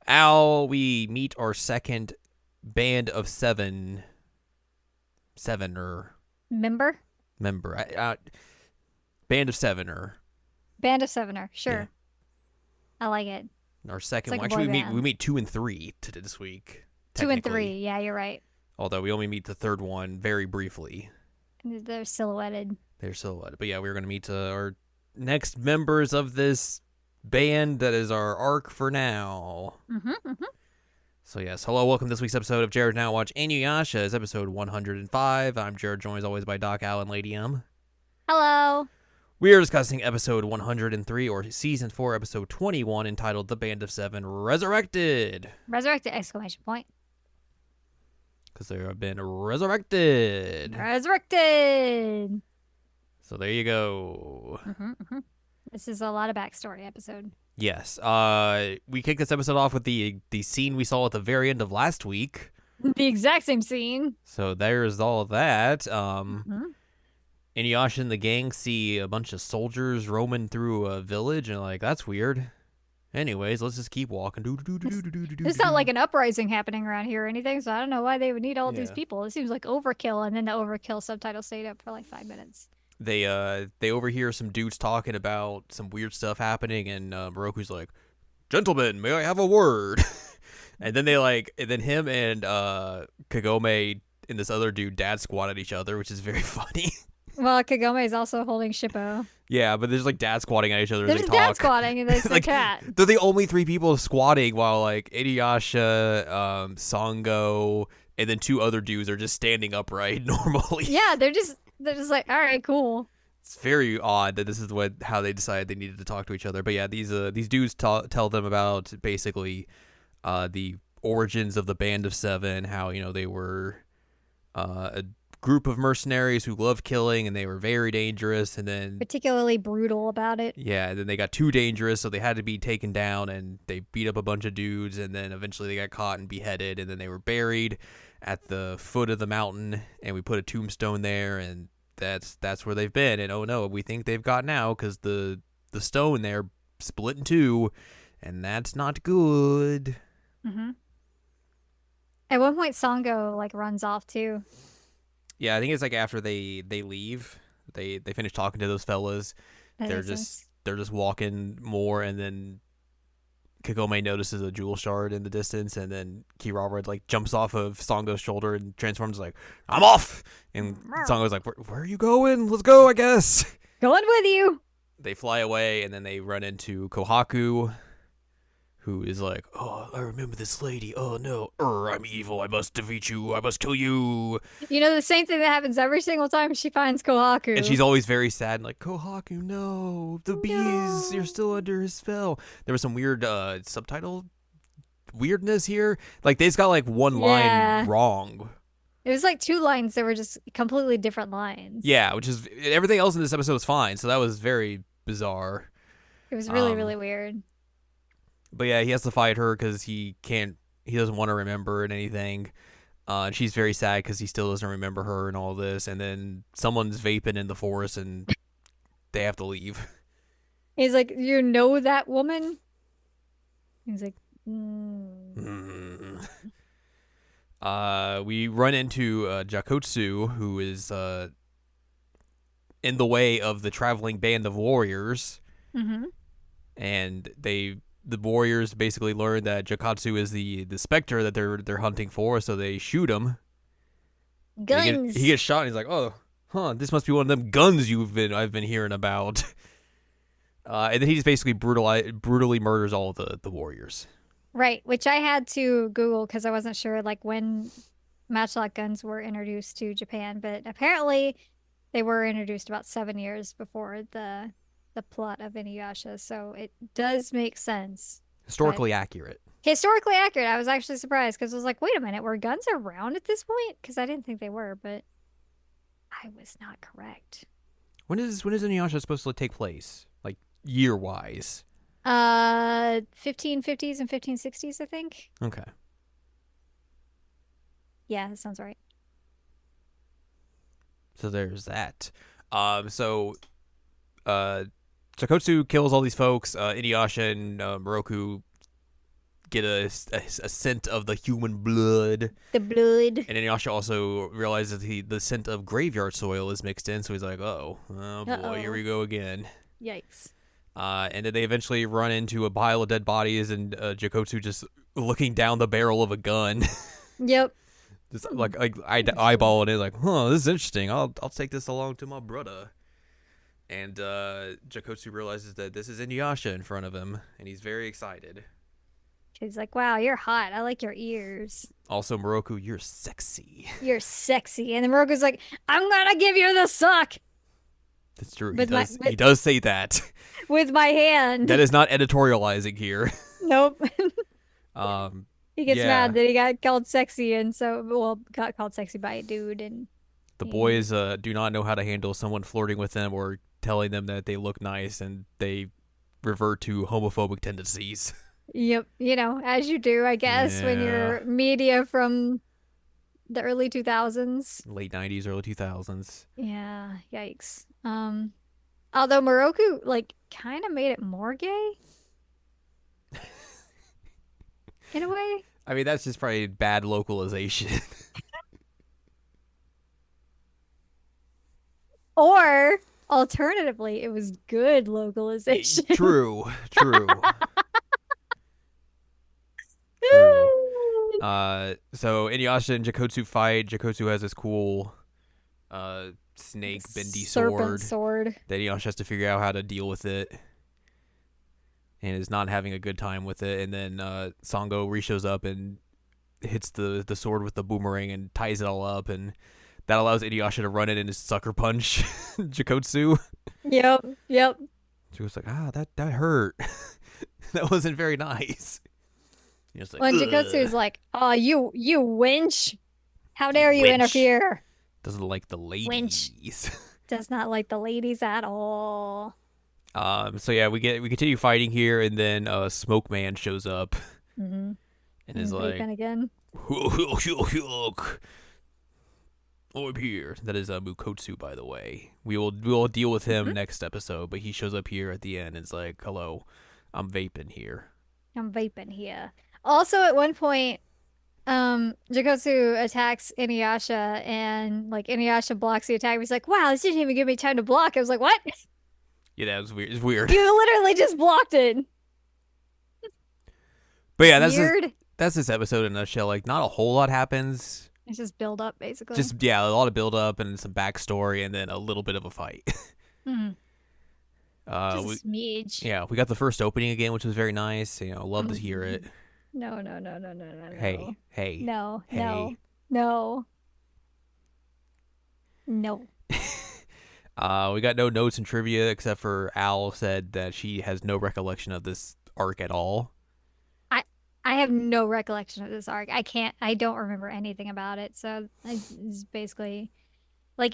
Al, we meet our second band of sevener Member? member. Band of sevener. Band of Sevener. Yeah, Sure. I like it. our It's second like one. a Actually, boy we band. meet two and three this week, 2 and 3. technically. Yeah, you're right. Although we only meet the third one very briefly. They're silhouetted. They're silhouetted. But yeah, we're gonna meet our next members of this band that is our arc for now. Mm-hmm. So yes, hello, welcome to this week's episode of Jared Now Watch Inuyasha. Is episode 105. I'm Jared, joined as always by Doc Allen, Lady M. Hello. We are discussing episode 103, or season 4, episode 21, entitled "The Band of Seven Resurrected," Resurrected! Exclamation point. because they have been resurrected. Resurrected! So there you go. Mm-hmm. This is a lot of backstory episode. Yes. We kicked this episode off with the scene we saw at the very end of last week. The exact same scene. So there's all of that. Mm-hmm. Inuyasha and the gang see a bunch of soldiers roaming through a village, and like, that's weird. Anyways, let's just keep walking. It's not like an uprising happening around here or anything, so I don't know why they would need all these Yeah. people. It seems like overkill, and then the overkill subtitle stayed up for like 5 minutes. They overhear some dudes talking about some weird stuff happening, and Moroku's like, "Gentlemen, may I have a word?" And then him and Kagome and this other dude dad squat at each other, which is very funny. Well, Kagome is also holding Shippo. Yeah, but there's like dad squatting at each other They're as they just dad talk. squatting, and there's the Like, cat. they're the only three people squatting, while like Inuyasha, Sango, and then two other dudes are just standing upright normally. Yeah, they're just like, all right, cool. It's very odd that this is how they decided they needed to talk to each other. But yeah, these dudes tell them about basically the origins of the Band of Seven, how they were a group of mercenaries who loved killing, and they were very dangerous, and then Particularly brutal about it. yeah, and then they got too dangerous, so they had to be taken down, and they beat up a bunch of dudes, and then eventually they got caught and beheaded, and then they were buried at the foot of the mountain, and we put a tombstone there, and that's where they've been. And oh no, we think they've gotten out because the stone there split in two, and that's not good. Mm-hmm. At one point, Sango like runs off too. Yeah, I think it's like after they leave, they finish talking to those fellas. That They're makes just sense. they're just walking more, and then Kagome notices a jewel shard in the distance, and then Kirara like jumps off of Sango's shoulder and transforms like, "I'm off!" And Sango's like, where are you going? Let's go, I guess." Going with you. They fly away, and then they run into Kohaku, who is like, "Oh, I remember this lady. Oh no, I'm evil. I must defeat you. I must kill you." You know the same thing that happens every single time she finds Kohaku. And she's always very sad and like, "Kohaku, no, the bees, No. you're still under his spell." There was some weird subtitle weirdness here. Like, they just got like one Yeah. line wrong. It was like 2 lines that were just completely different lines. Yeah, which is, everything else in this episode was fine, so that was very bizarre. It was really, Um, really weird. But yeah, he has to fight her because he doesn't want to remember and anything. And she's very sad because he still doesn't remember her and all this. And then someone's vaping in the forest, and they have to leave. He's like, you know that woman? He's like, We run into Jakotsu, who is in the way of the traveling band of warriors, mm-hmm. and the warriors basically learn that Jakotsu is the specter that they're hunting for, so they shoot him. Guns. He gets shot, and he's like, "Oh, this must be one of them guns I've been hearing about." And then he just basically brutally murders all of the warriors. Right, which I had to Google because I wasn't sure like when matchlock guns were introduced to Japan, but apparently they were introduced about 7 years before the plot of Inuyasha, so it does make sense. Historically accurate. Historically accurate. I was actually surprised because I was like, wait a minute, were guns around at this point? Because I didn't think they were, but I was not correct. When is Inuyasha supposed to take place? Like, year wise? 1550s and 1560s, I think. Okay. Yeah, that sounds right. So there's that. So Chakotsu kills all these folks. Inuyasha and Moroku get a scent of the human blood. The blood. And Inuyasha also realizes the scent of graveyard soil is mixed in, so he's like, oh boy, here we go again. Yikes. And then they eventually run into a pile of dead bodies, and Jakotsu just looking down the barrel of a gun. Yep. Just like eyeballing it, like, this is interesting. I'll take this along to my brother. And Jakotsu realizes that this is Inuyasha in front of him, and he's very excited. She's like, wow, you're hot. I like your ears. Also, Moroku, you're sexy. You're sexy. And then Moroku's like, I'm gonna give you the suck. That's true. He does say that. With my hand. That is not editorializing here. Nope. He gets Yeah. mad that he got called sexy, and got called sexy by a dude, and The boys do not know how to handle someone flirting with them or telling them that they look nice, and they revert to homophobic tendencies. Yep, as you do, I guess, when you're media from the early 2000s. Late 90s, early 2000s. Yeah, yikes. Although Moroku kind of made it more gay. In a way. I mean, that's just probably bad localization. Or alternatively, it was good localization. True. So Inuyasha and Jakotsu fight. Jakotsu has this cool snake bendy sword that Inuyasha has to figure out how to deal with it, and is not having a good time with it. And then Sango re-shows up and hits the sword with the boomerang and ties it all up, and that allows Inuyasha to run in and just sucker punch Jakotsu. Yep. She was like, that hurt. That wasn't very nice. Like, when Jakotsu's like, oh, you wench. How dare you interfere? Doesn't like the ladies. Wench. Does not like the ladies at all. So yeah, we continue fighting here, and then Smoke Man shows up, and is like, again. I'm here. That is Mukotsu, by the way. We will deal with him next episode, but he shows up here at the end and is like, hello, I'm vaping here. Also, at one point, Jakotsu attacks Inuyasha, and Inuyasha blocks the attack. He's like, wow, this didn't even give me time to block. I was like, what? Yeah, that was weird. It's weird. You literally just blocked it. But yeah, that's this episode in a nutshell. Not a whole lot happens. It's just build up, basically. A lot of build up and some backstory, and then a little bit of a fight. Just a smidge. Yeah, we got the first opening again, which was very nice. Love to hear it. No. Hey. No. Hey. No. We got no notes and trivia except for Al said that she has no recollection of this arc at all. I have no recollection of this arc. I don't remember anything about it. So it's basically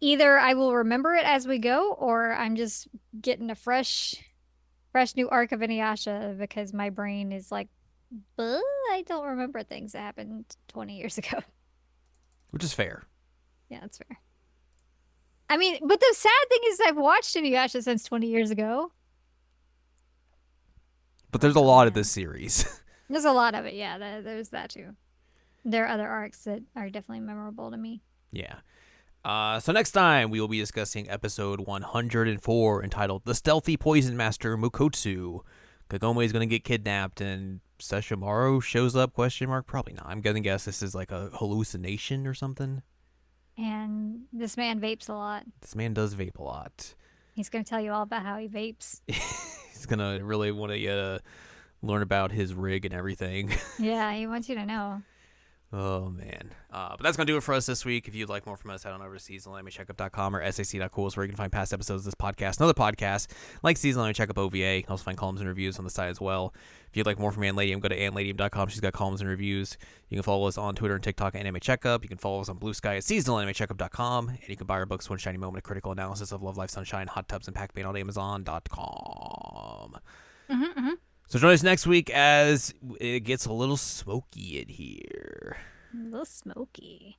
either I will remember it as we go, or I'm just getting a fresh new arc of Inuyasha because my brain is like, I don't remember things that happened 20 years ago. Which is fair. Yeah, that's fair. I mean, but the sad thing is I've watched Inuyasha since 20 years ago. But there's a lot of this series. There's a lot of it, yeah. There's that too. There are other arcs that are definitely memorable to me. Yeah. So next time we will be discussing episode 104 entitled The Stealthy Poison Master Mukotsu. Kagome is going to get kidnapped and Sesshomaru shows up, ? Probably not. I'm going to guess this is like a hallucination or something. And this man vapes a lot. This man does vape a lot. He's going to tell you all about how he vapes. He's going to really want to learn about his rig and everything. Yeah, he wants you to know. Oh, man. But that's going to do it for us this week. If you'd like more from us, head on over to seasonalanimecheckup.com or sac.cool is where you can find past episodes of this podcast and other podcasts like Seasonal Anime Checkup OVA. You can also find columns and reviews on the site as well. If you'd like more from Ann Ladium, go to annladium.com. She's got columns and reviews. You can follow us on Twitter and TikTok at Anime Checkup. You can follow us on Blue Sky at seasonalanimecheckup.com. And you can buy our books, One Shiny Moment, A Critical Analysis of Love, Life, Sunshine, Hot Tubs, and Pac-Man on Amazon.com. So join us next week as it gets a little smoky in here. A little smoky.